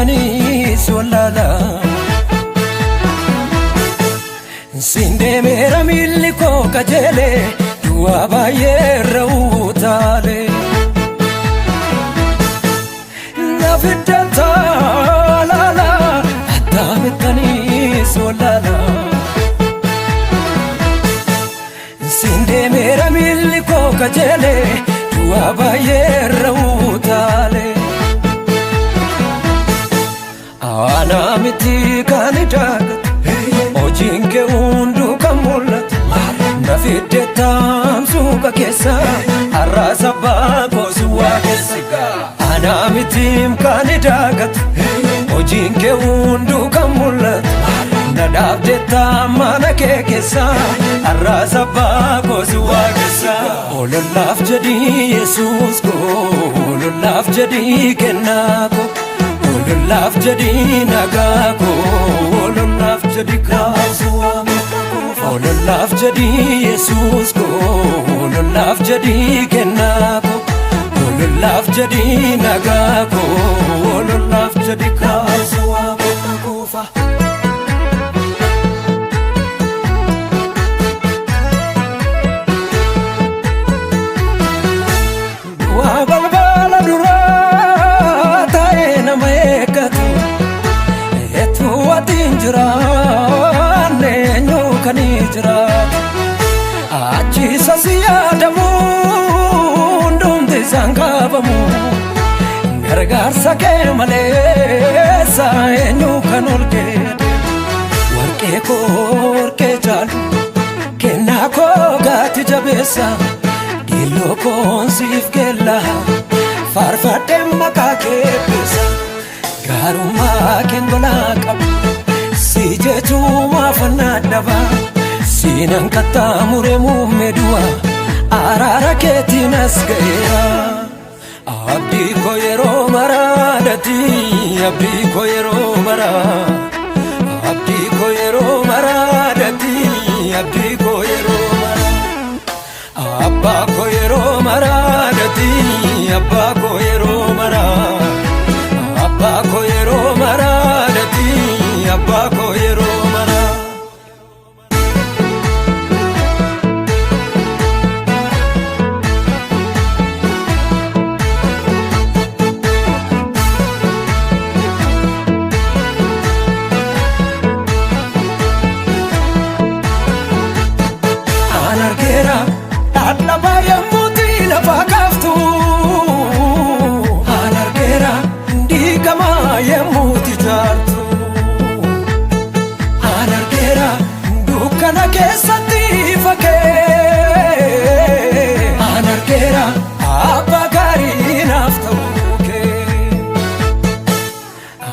bitanii solala sinde mera milli ko kajele du'a baay'ee utale na fiddata lala hatta bitanii solala sinde mera milli ko kajele du'a baay'ee utale ana miti kanidagat ojinke undu kamulat na fiddetam suka kessa arrasa bako suwa kessa ana miti kanidagat ojinke undu kamulat na dabdetam manake kessa arrasa bako suwa kessa ololaf jadi yesus ko ololaf jadi kenako ololaf jadi nagako ololaf jadi kaswa ololaf jadi yesus ko ololaf jadi kenako ololaf jadi nagako ololaf jadi kaswa kufa wa balbala dura Nenyo kanijra achi sasiya damu ndumde zangabamu gargar sake male sa enyo kanolke warke chalu kenna ko gati jabesa dilo kon sif kella farfate makake pesa garuma kengola kab sijetu mafanadaba sinan kata muremu medua arara ketinas gaya abdi koyero maradati abdi koyero mara abdi koyero maradati abdi koyero mara abba koyero maradati abba koyero mara abba koyero maradati abba koyero mara anargera dadlaba yemmuti lafa kaftu anargera ndigama yemmuti jartu kana kesati fake anargera abagari naftuke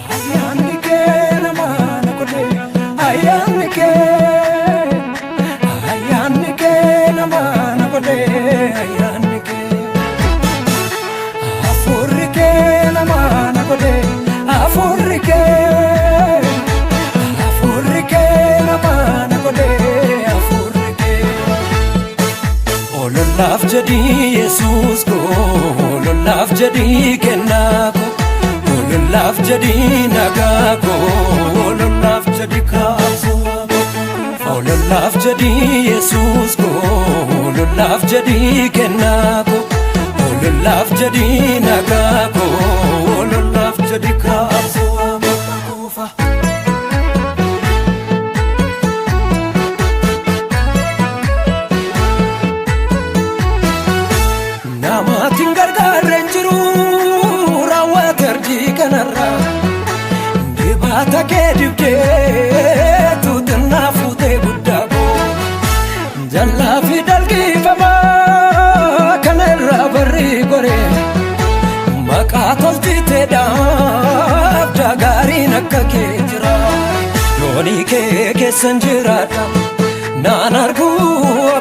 ayanike namana kode ayanike namana kode ayanike afurike namana kode afurike namana kode afurike ololaf jadi yesus ko ololaf jadi kenako ololaf jadi nagako ololaf jadi kaswa ololaf jadi yesus ko ololaf jadi kenako ololaf jadi nagako ololaf jadi kaswa kufa namatin gargaaren jiru raawwaterji kanarra dibata kee dibdee tuutinaa fuutee guddaako jallaa fi dalgiifama kanarra barri gore maqaa tolchiteedhaaf dagaariin akka kee jira loonii kee keessan jiraadha naan arguu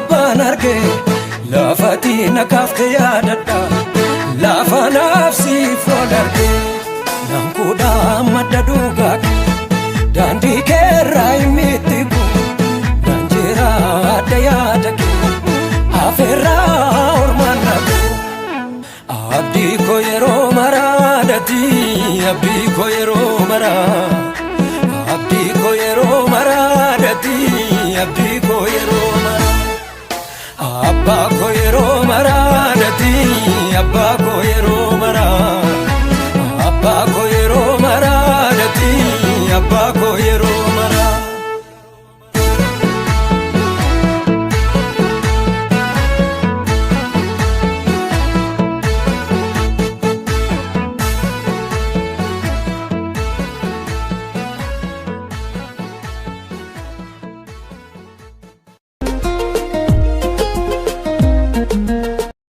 abbaan argee lafati nakafte yaadadha lafa nafsiif olarge nankuudha madda dhugaati daandii keerraa himitiku danjira adda yaada kee afeerraa ormaan nabu abdii ko yeroo maraadati abdii ko yeroo maraa abdii koo yeroo maraa datii abdii koo yeroo maraa abbaa koo yeroo maraa datii abbaa koo yeroo maraa abbaa koo yeroo maraa datii abbaa